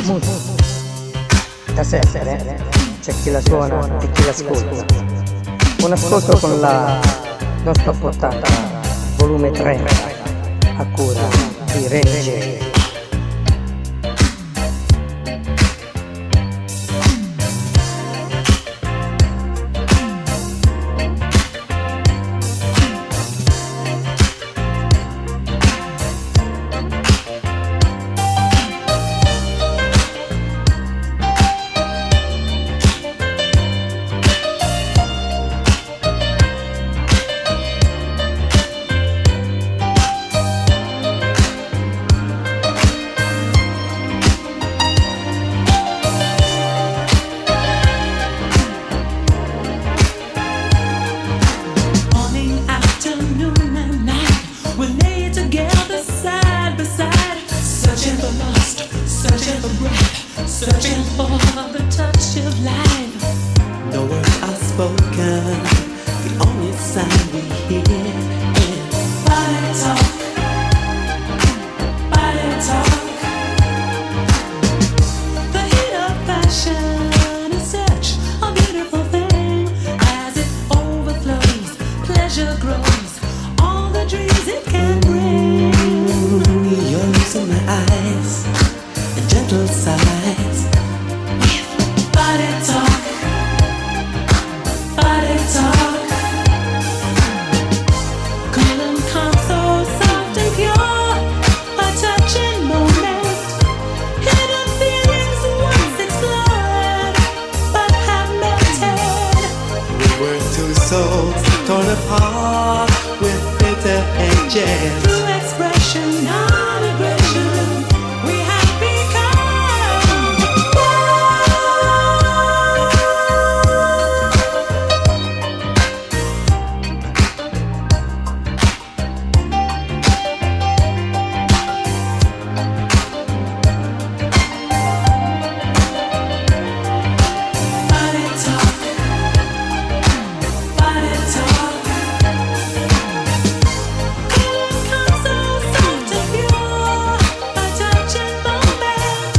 Da sempre c'è chi la suona e chi l'ascolta. Un ascolto con la nostra portata, volume 30, a cura di Reny Jay. Searching for the touch of life. No words are spoken, the only sound we hear is body talk, body talk. The heat of passion is such a beautiful thing. As it overflows, pleasure grows, all the dreams it can bring. You're losing my eyes, a gentle sighs. Body talk, body talk. Cool and calm, so soft and pure, a touching moment. Hidden feelings once explored, but have melted. We were two souls torn apart with bitter edges. Through expression, non-aggression, we have become body talk, body talk. Cool and calm, so soft and pure, a touching moment.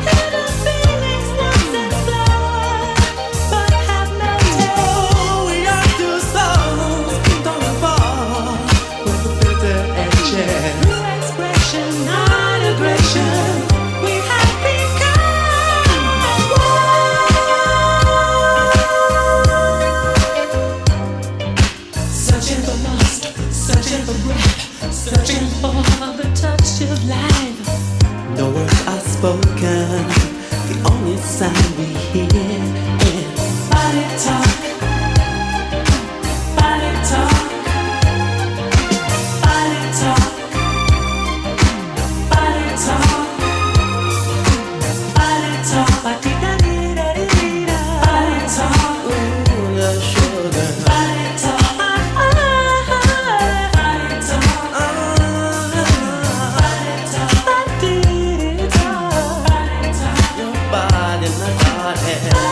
Hidden feelings once explored, but have melted. Oh, we are two souls torn apart with bitter edges. Through expression, non-aggression, we have become one. Searching for lust, searching for breath, searching for the touch of life. No words are spoken, the only sound we hear is body talk, body talk, body talk, body talk, body talk, ba-dee-da-dee-da-dee-da. Body talk, ooh, the sugar. Body talk, body talk, body talk, ba-dee-da-dee-da. Body talk, your body, my body.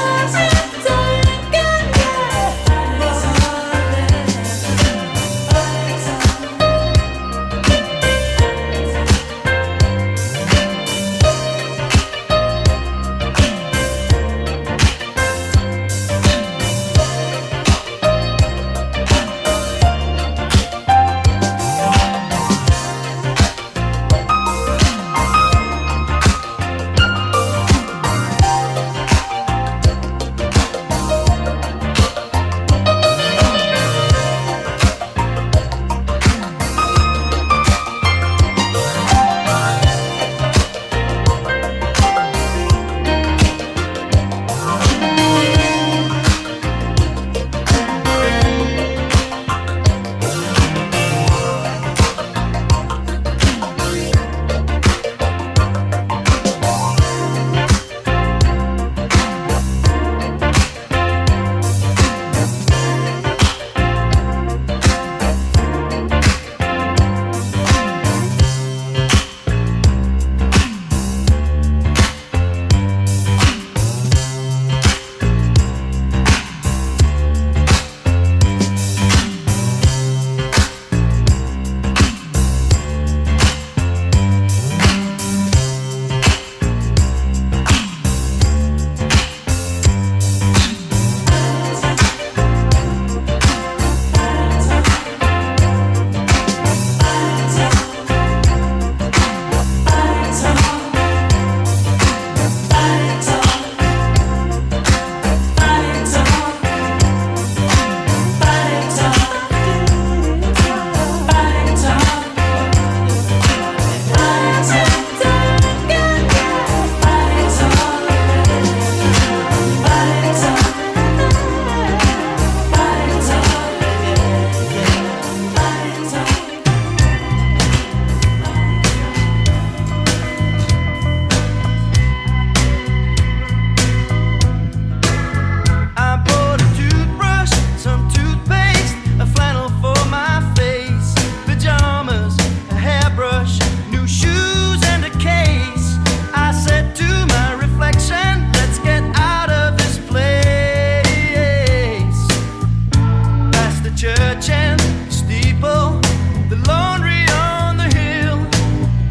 church and steeple, the laundry on the hill,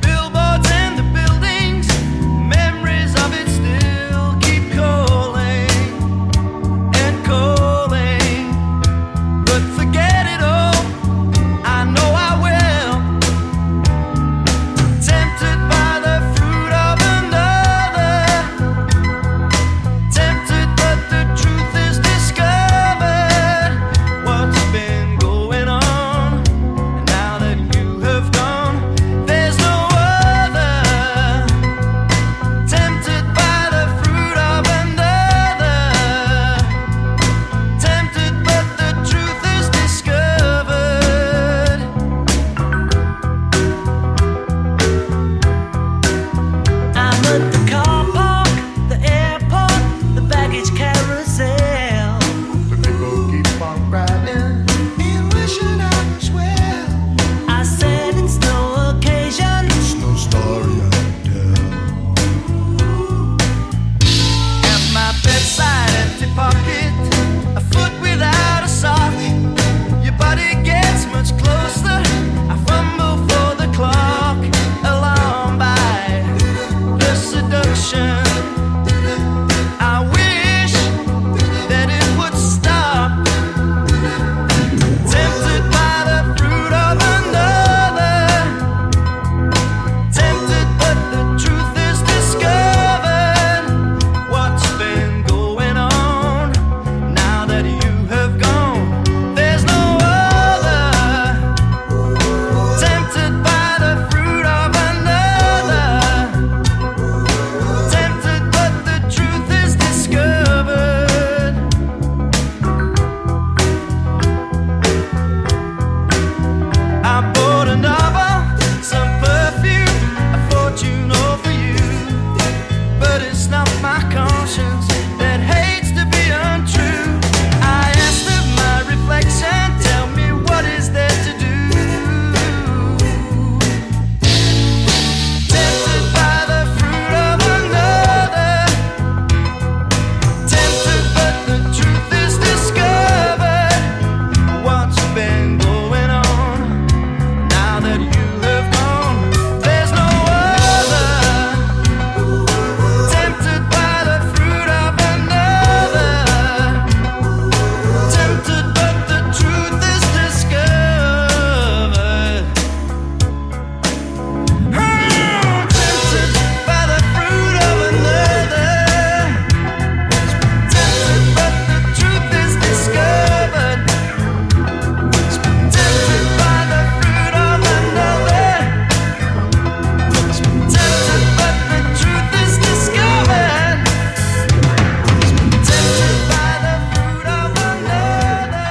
billboards and the buildings, memories of it still keep calling and calling. But forget it all, I know I will. Tempted by the fruit of another, tempted but the truth is discovered. What's been going on? And now that you have gone, there's no other. Tempted by the fruit of another, tempted but the truth is discovered. I'm at the car park, the airport, the baggage carousel. The people keep on riding, and wishing I was well. I said it's no occasion, it's no story I tell. At my bedside, empty pocket, a foot without a sock. Your body gets much closer, I fumble for the clock. Alarmed by the seduction, I wish that it would stop. Tempted by the fruit of another, tempted but the truth is discovered. What's been going on? Now that you have gone, there's no other. Tempted by the fruit of another, tempted but the truth is discovered. I bought a novel, some perfume, a fortune all for you. But it's not my conscience that hates to be untrue. I asked of my reflection, tell me what is there to do. Tempted by the fruit of another, tempted but the truth is discovered. What's been going on? Now that you have gone, there's no other. Tempted by the fruit of another, tempted but the truth is discovered. Tempted by the fruit of another, tempted but the truth is discovered. Tempted by the fruit of another, tempted but the truth is discovered. Tempted by the fruit of another.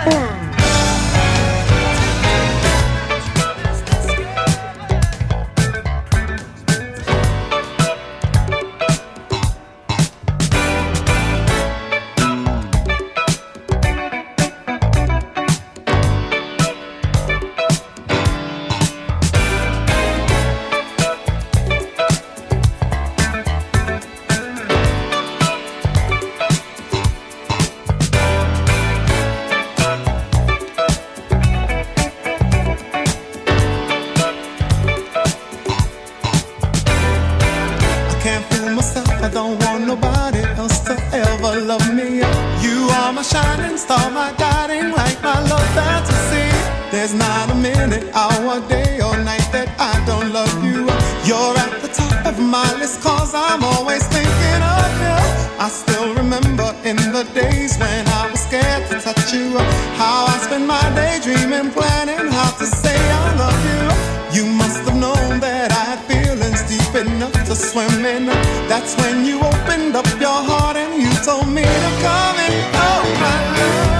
I can't fool myself, I don't want nobody else to ever love me. You are my shining star, my guiding light, my love fantasy. There's not a minute, hour, day or night that I don't love you. You're at the top of my list, cause I'm always thinking of you. I still remember in the days when I was scared to touch you, how I spent my day dreaming, planning how to say I love you. You must have known that I had feelings deep enough to swim in. That's when you opened up your heart and you told me to come in. Oh my love,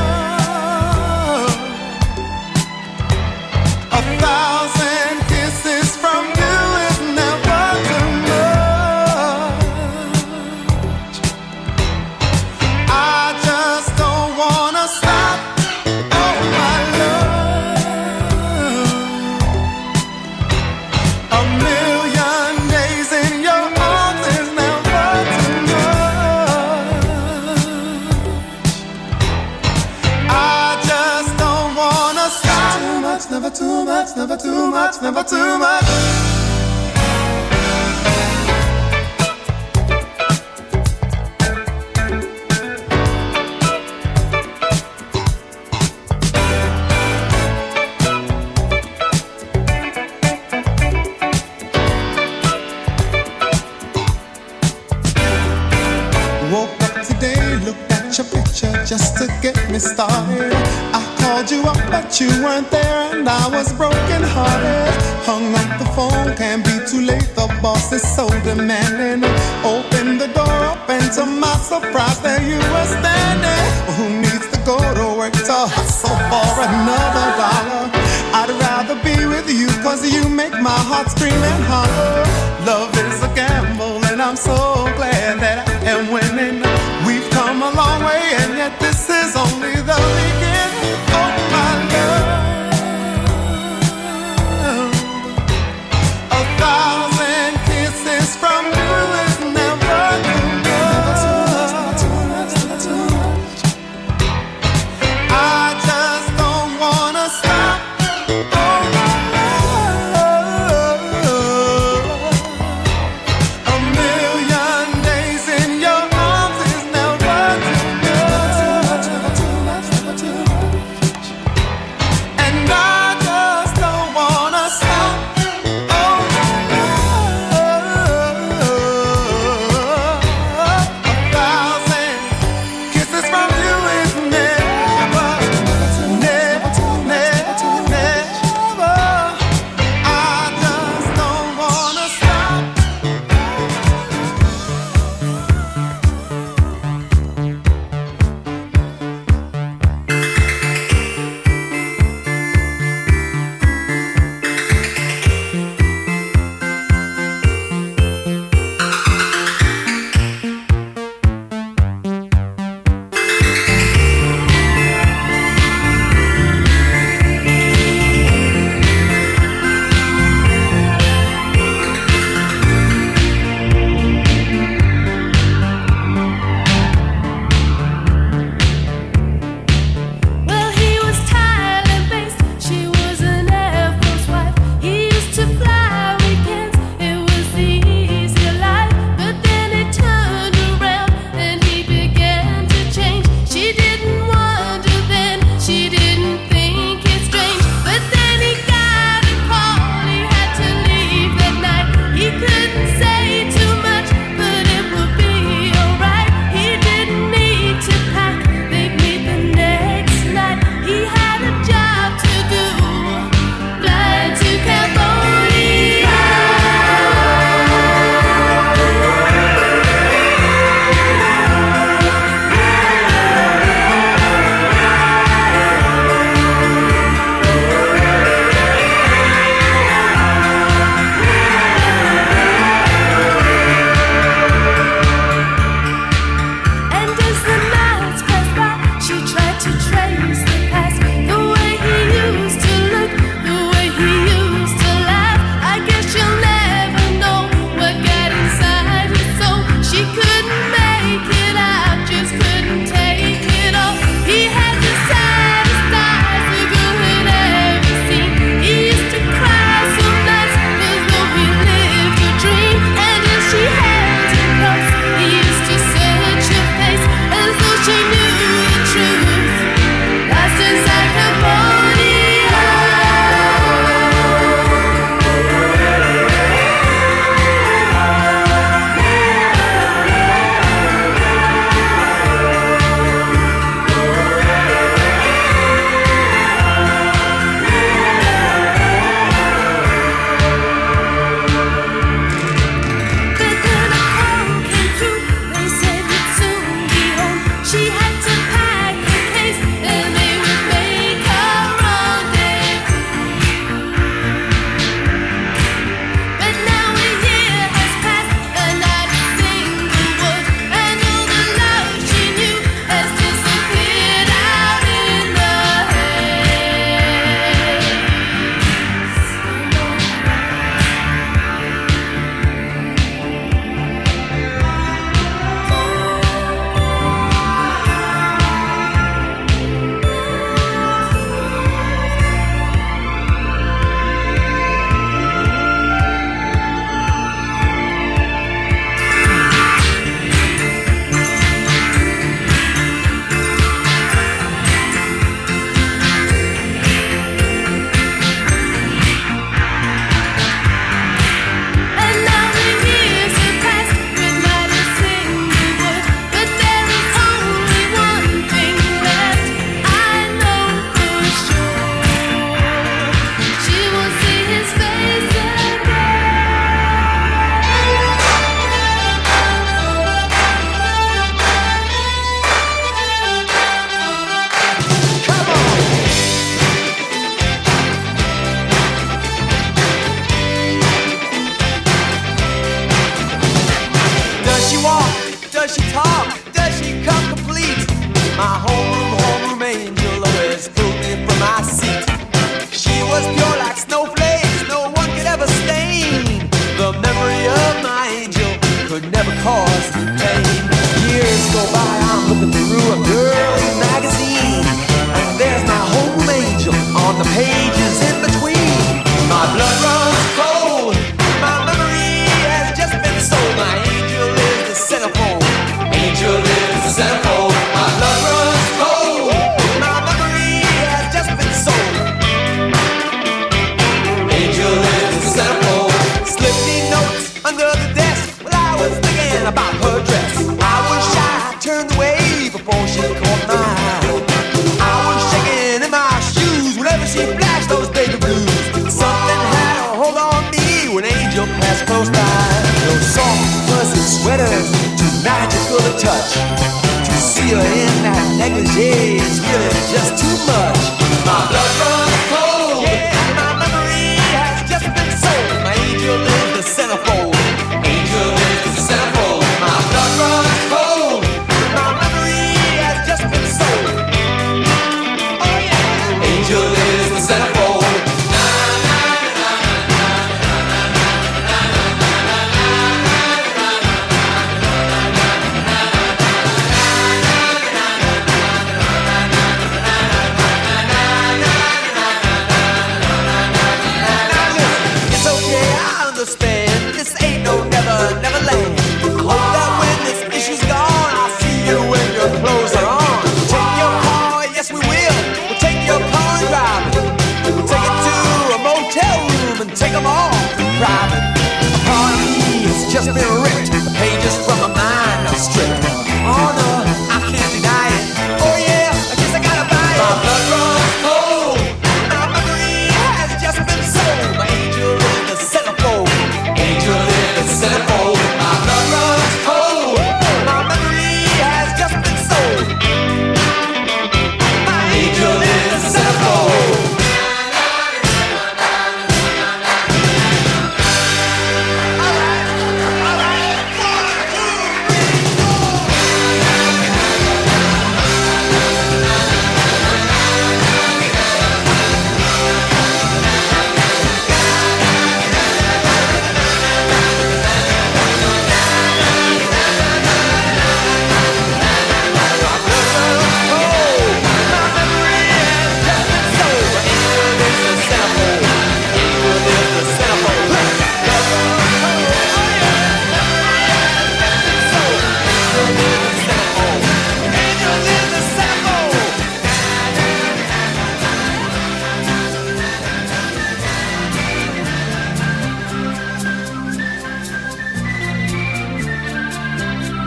1,000 kisses from you is never too much. I just don't wanna stop. Oh my love, a million days in your arms is never too much. never too much, never too much, never too much. Woke up today, looked at your picture just to get me started. I called you up, but you weren't there, and I was broken hearted. Hung up the phone, can't be too late. The boss is so demanding. Opened the door up, and to my surprise, there you were standing. Who needs to go to work to hustle for another dollar? I'd rather be with you, 'cause you make my heart scream and holler. Love is a gamble, and I'm so glad that I am winning. We've come a long way, and yet this is only the beginning. Oh, my love, 1,000 kisses from you is never enough. I just don't wanna stop pages in between. My blood runs cold, my memory has just been sold. My angel is the centerfold, angel is the centerfold. My blood runs cold, my memory has just been sold. Angel is the centerfold. Slip me notes under the desk while I was thinking about her dress. I was shy, turned away before she caught my eye. I was shaking in my shoes whenever she flashed those baby blues. Something had a hold on me when Angel passed close by. Those soft, fuzzy sweaters, too magical to touch. To see her in that negligee is really just too much. My blood runs cold, yeah, my memory has just been sold. My angel is the centerfold, angel is the centerfold. My blood runs cold, my memory has just been sold. Oh yeah, angel is the centerfold. It's okay, I understand. This ain't no never land. I hope that when this issue's gone, I'll see you when your clothes are on. Take your car, yes we will. We'll take your car and drive it. We'll take it to a motel room and take them all private. A part of me has just been ripped. The pages from my mind are stripped. Oh no, I can't deny it. Oh yeah, I guess I gotta buy it. My blood runs cold. My memory has just been sold. My angel is the centerfold. Angel is the centerfold. My blood runs cold. My memory has just been sold. My angel is the centerfold.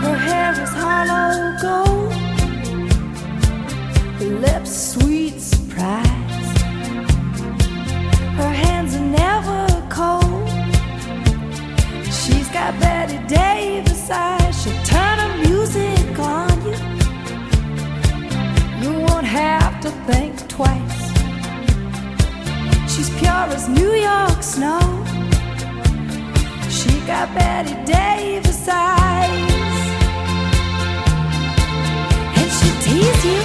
Her hair is hollow gold, her lips sweet surprise. Her hands are never cold. She's got Betty Davis eyes. She'll turn her music on you. You won't have to think twice. She's pure as New York snow. She got Betty Davis eyes. And she'll tease you,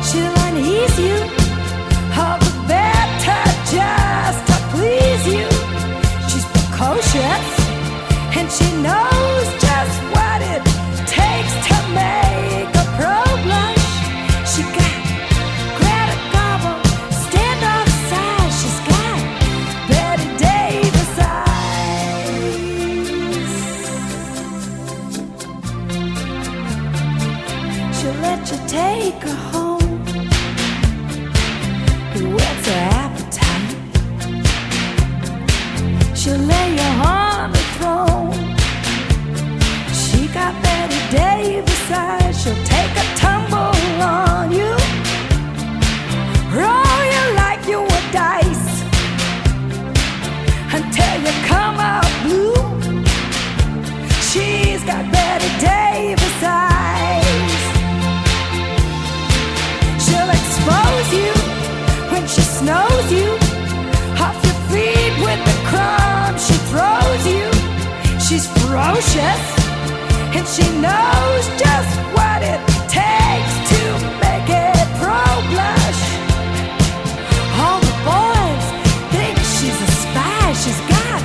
she'll unease you, all the better just to please you. She's precocious, and she knows just what it takes to make a pro blush. She got Greta Garbo, stand off side. She's got Betty Davis eyes. She'll let you take her home. You whet her appetite. She'll lay you on the throne. She got Betty Davis eyes. She'll take a tumble on you, roll you like you were dice, until you come out blue. She's got Betty Davis eyes. She'll expose you when she snows you off your feet with the crumbs she throws you. She's ferocious, and she knows just what it takes to make it pro blush. All the boys think she's a spy. She's got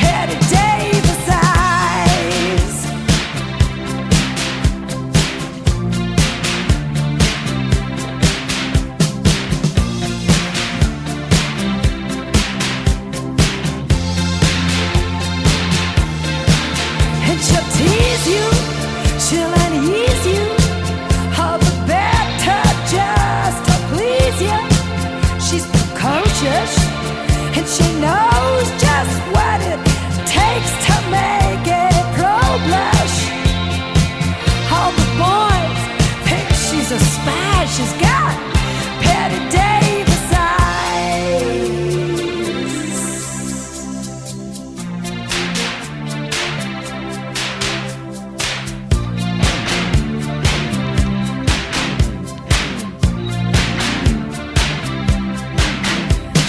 Betty Davis eyes. shush. And she knows just what it takes to make a pro blush. All the boys think she's a spy. She's got Petty Davis eyes.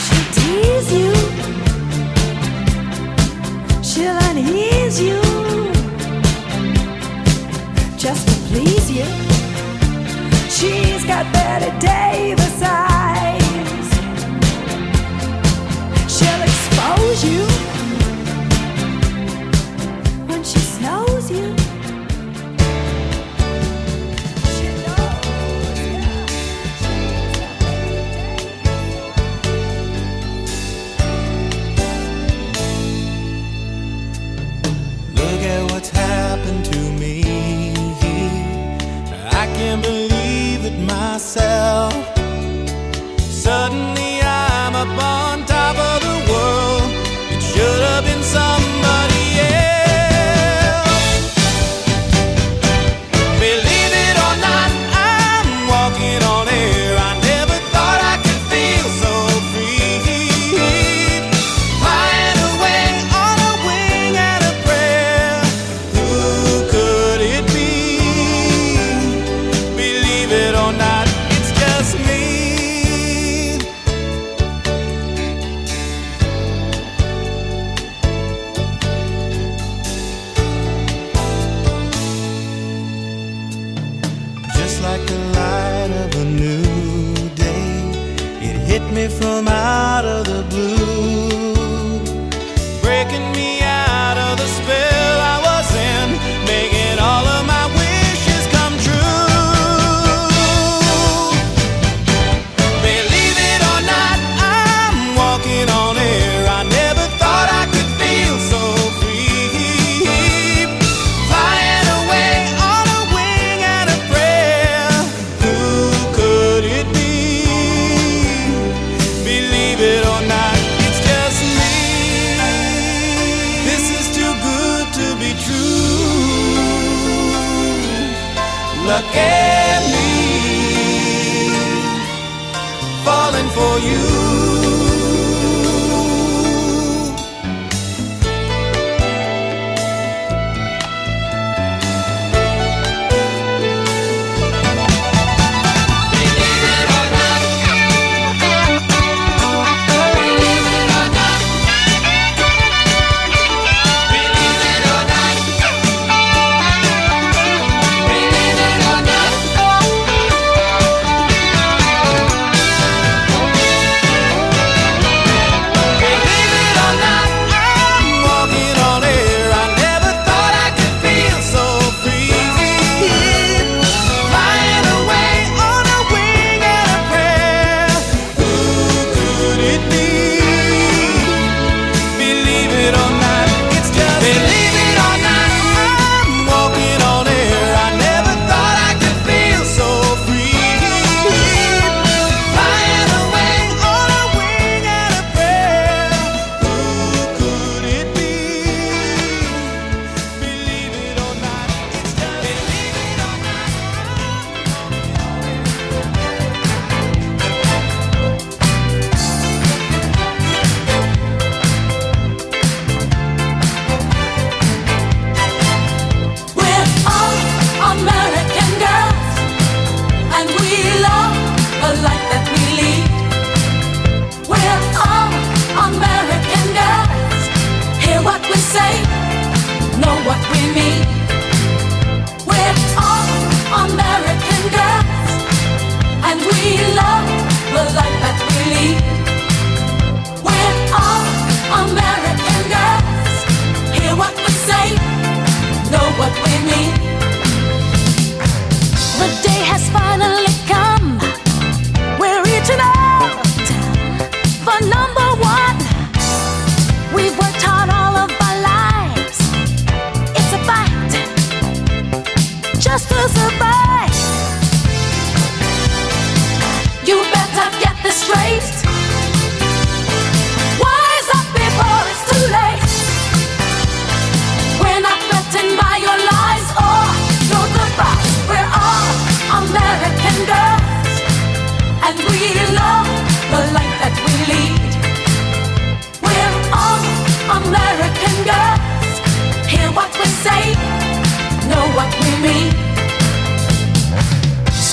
She'll tease you, she'll unease you, just to please you. She's got Betty Davis eyes. She'll expose you when she snows you. She knows, yeah. Look at what's happened to me. I can't believe it myself.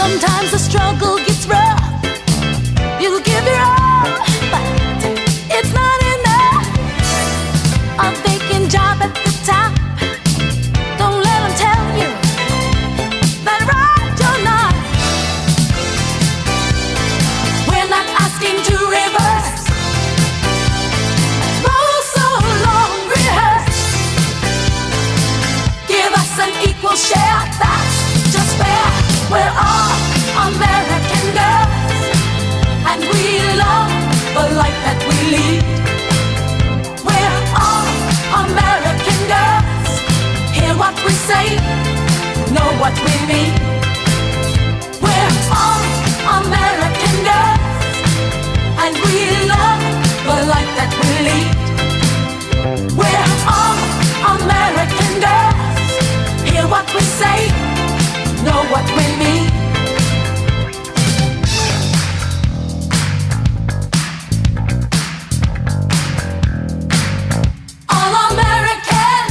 Sometimes the struggle gets rough. You'll give your all, but it's not enough. A vacant job at the top. Don't let them tell you that right you're not. We're not asking to reverse. Roll so long, rehearse. Give us an equal share, that's just fair. We're all American girls, and we love the life that we lead. We're all American girls. Hear what we say, know what we mean. We're all American girls, and we love the life that we lead. We're all American girls. Hear what we say, know what we mean. All American.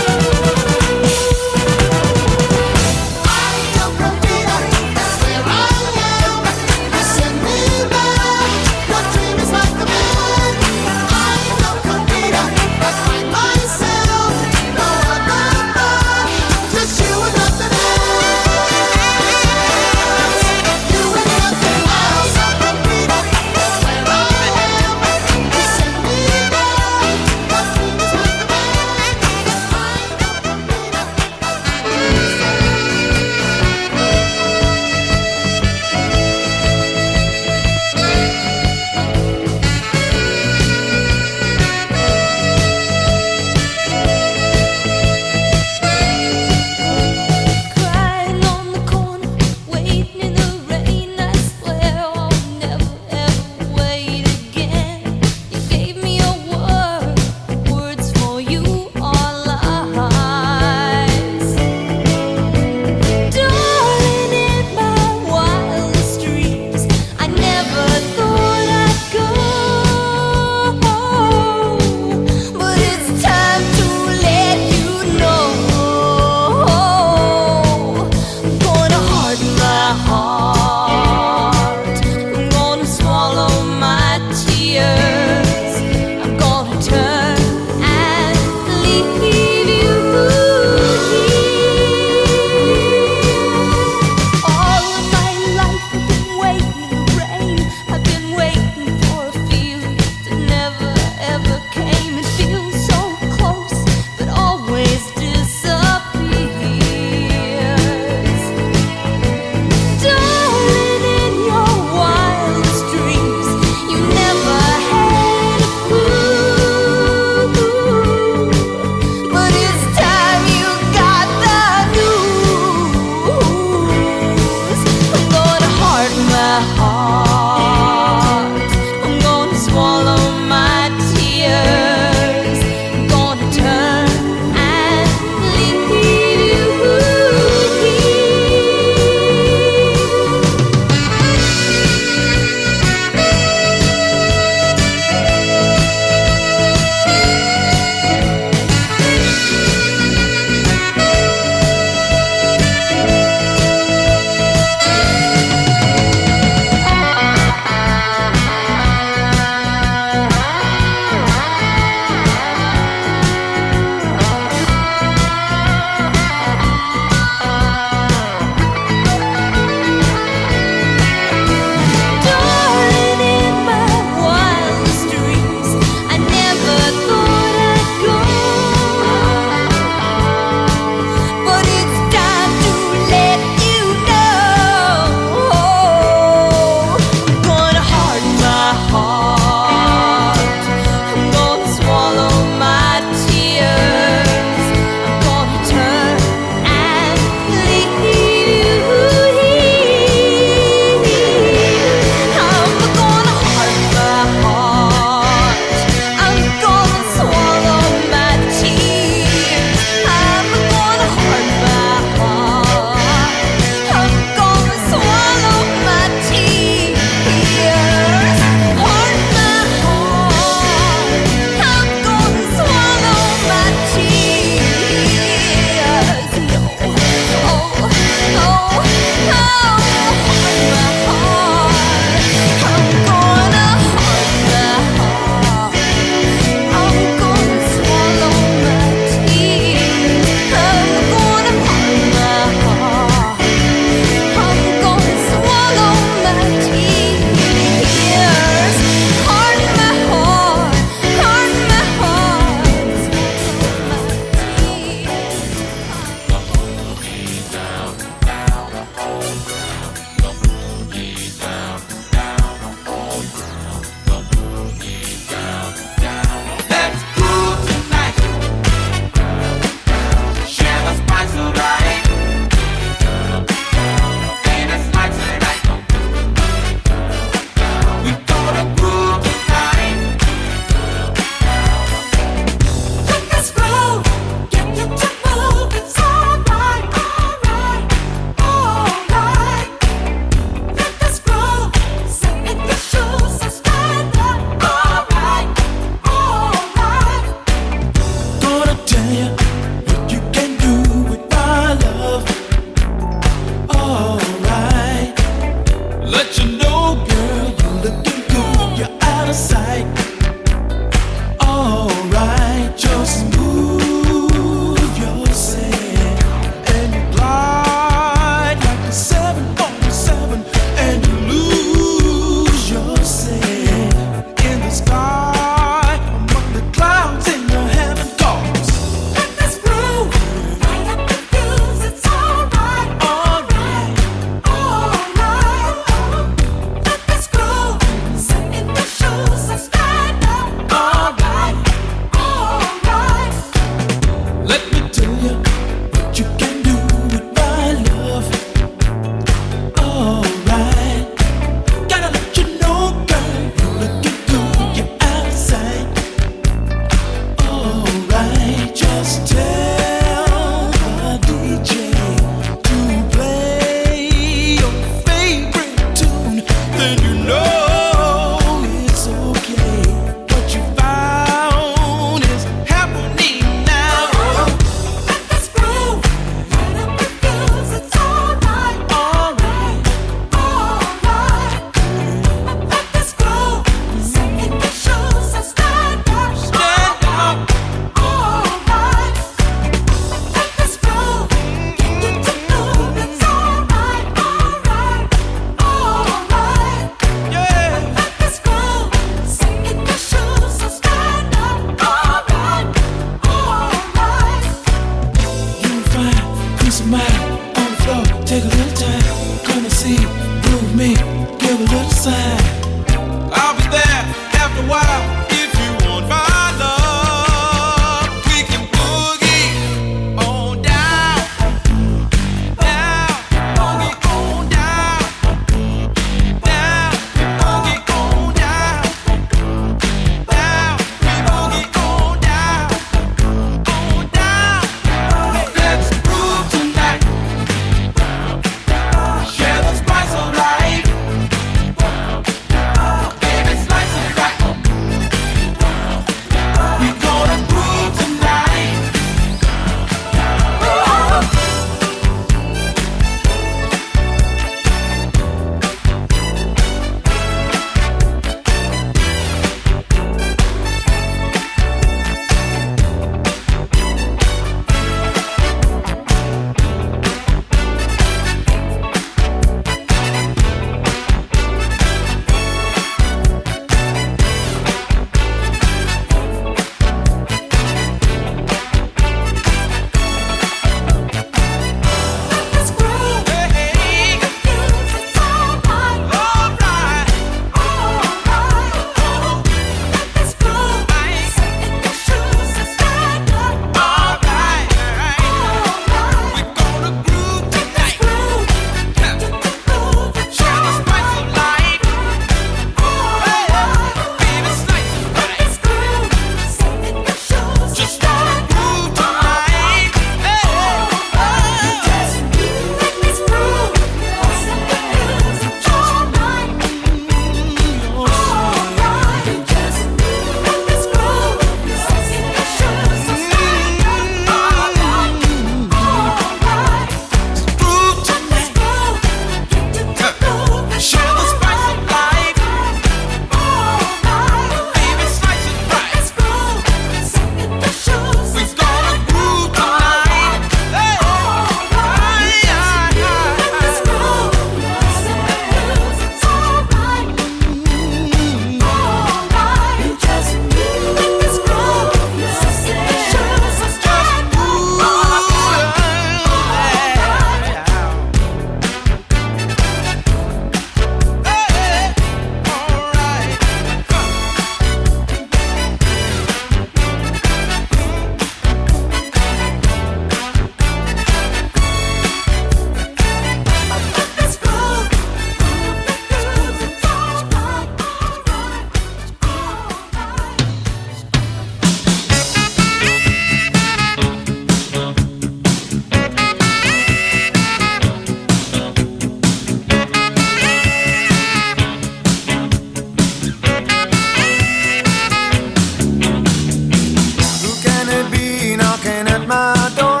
my door.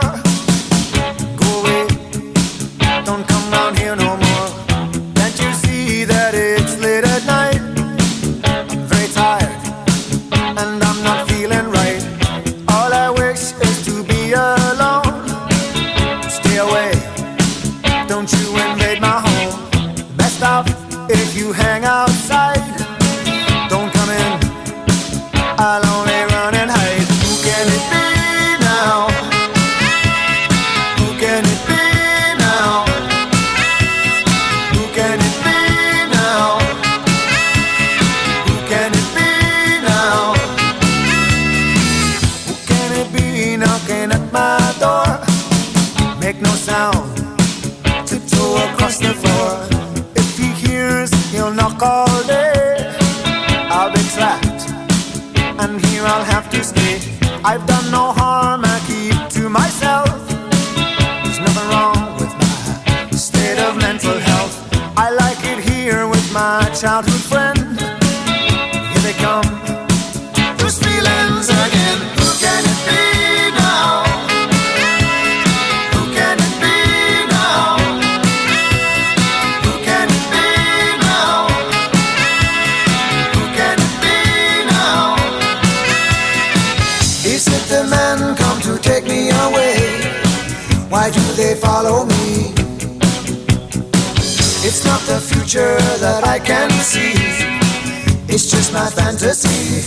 Go away, don't come down here no more. Can't you see that it's late at night? I'm very tired and I'm not feeling right. All I wish is to be alone. Stay away, don't you invade my home. Best off if you hang outside. Don't come in, I'll only run and hide. Who can it be now? Who can it be now? Who can it be now? Who can it be now? Who can it be knocking at my door? Make no sound, tiptoe across the floor. If he hears, he'll knock all day. I'll be trapped, and here I'll have to stay. I've done no harm, I keep to myself. There's nothing wrong with my state of mental health. I like it here with my childhood friend. Here they come, those feelings again. Who can it be now? Who can it be now? Who can it be now? Who can it be now? Is it the men come to take me away? Why do they follow me? It's not the future that I can see. It's just my fantasy.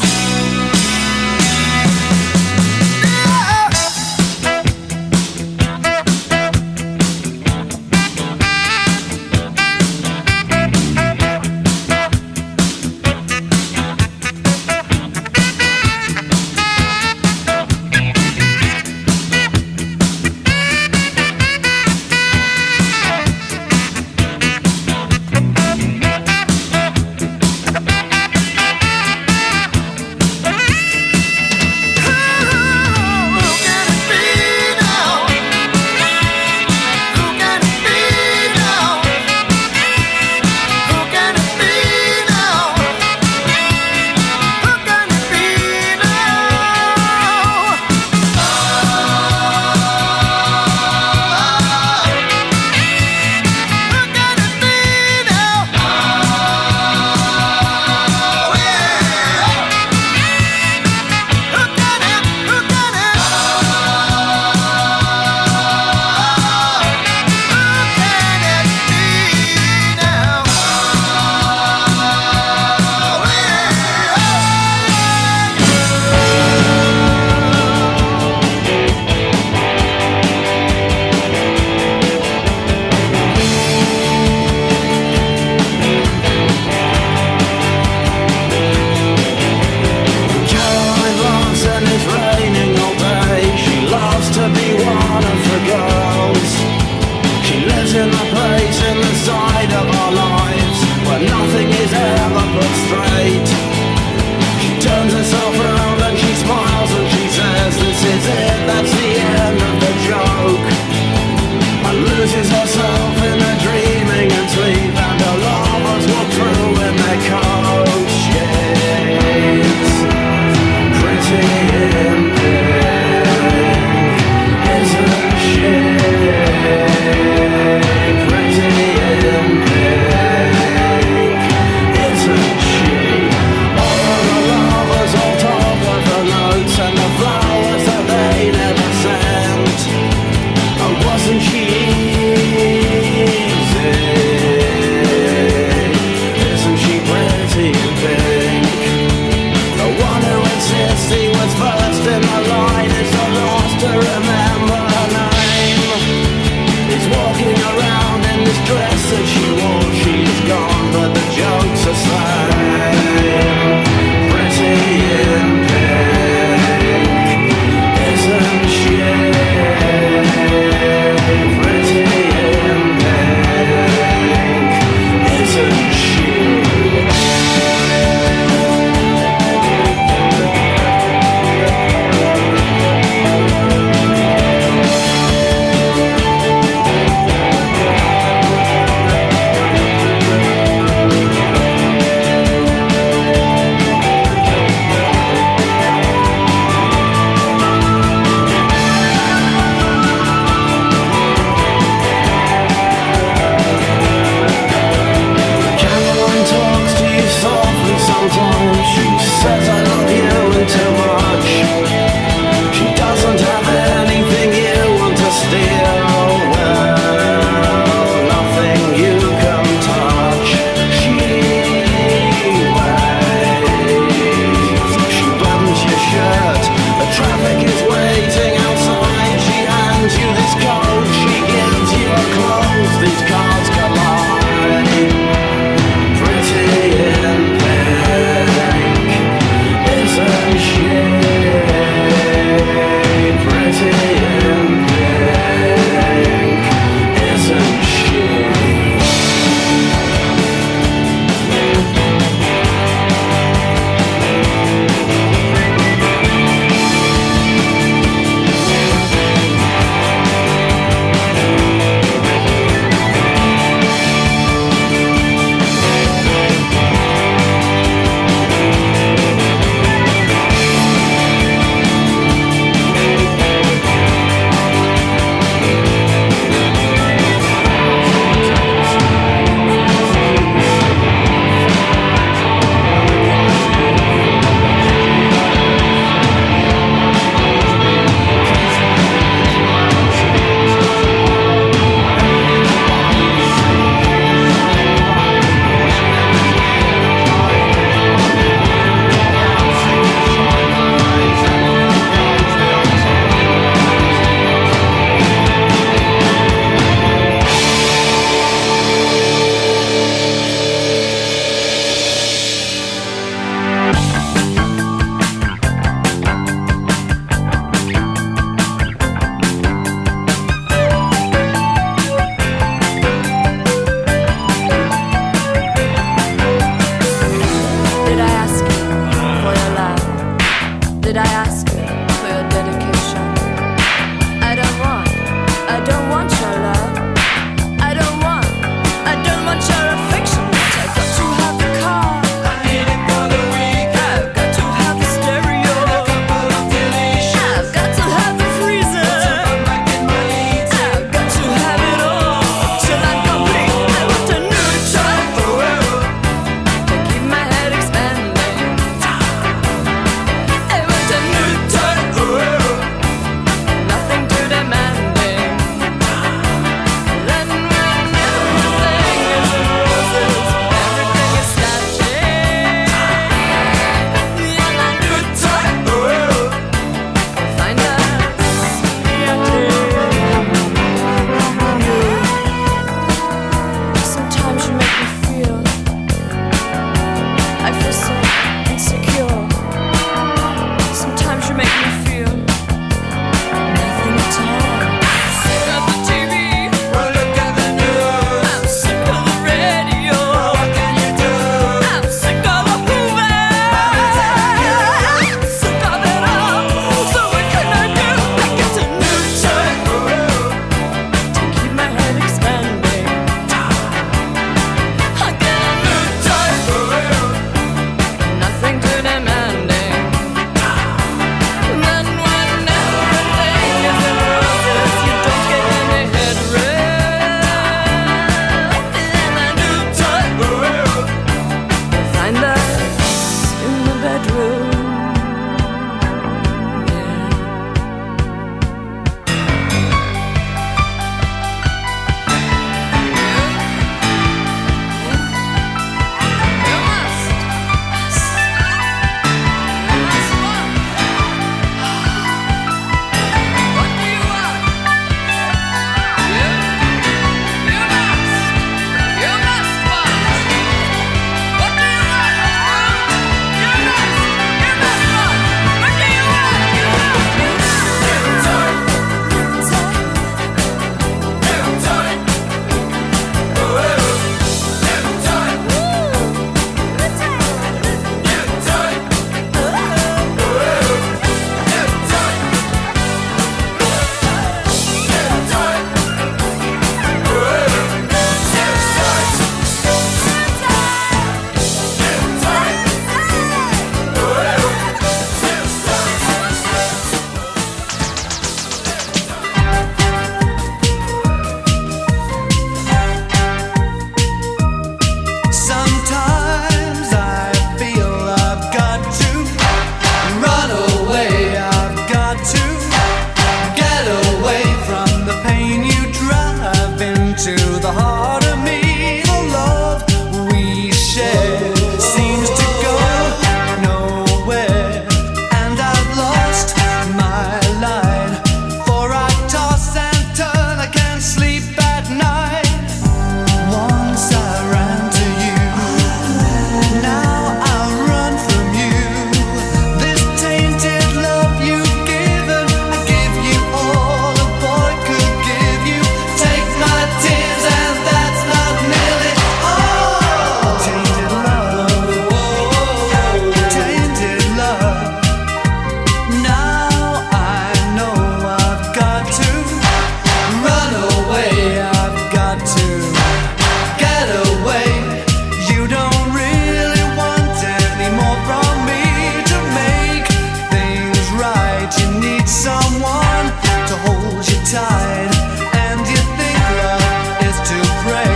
need someone to hold you tight, and you think love is to pray,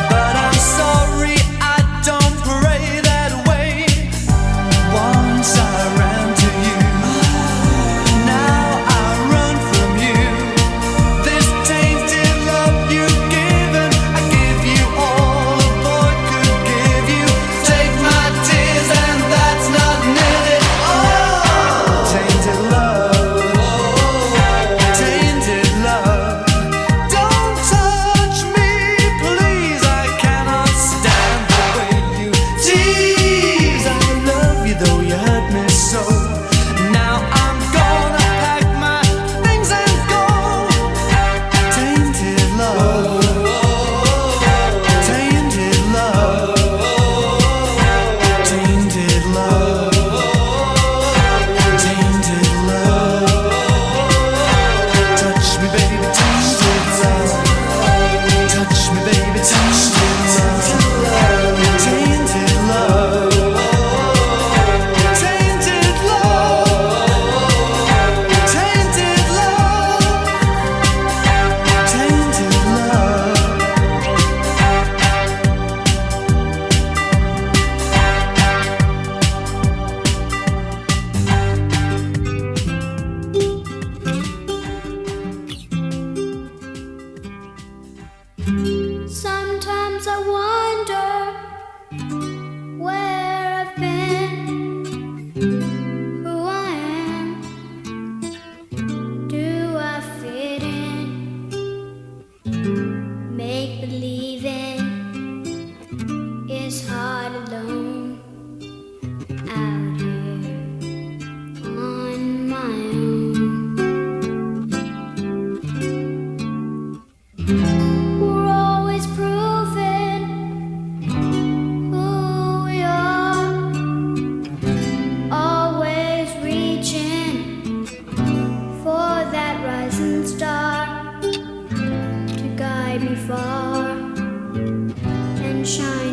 but I'm sorry, I don't pray that way. Once I ran to you, now I run from you. This tainted love you've given, I give you all a boy could give you. Take my tears and that's not nearly all. Tainted love, tainted love. Don't touch me, please, I cannot stand the way you tease. I love you though you hurt me so. Now I'm gonna pack my things and go. Tainted love, tainted love, tainted love, tainted love. Touch me, baby, tainted love. Touch me, baby, tainted love. Tainted love, tainted love, tainted love, Sometimes I wonder where I've been, who I am. Do I fit in? Make believing is hard alone out here on my own. We're always proving who we are, always reaching for that rising star to guide me far and shine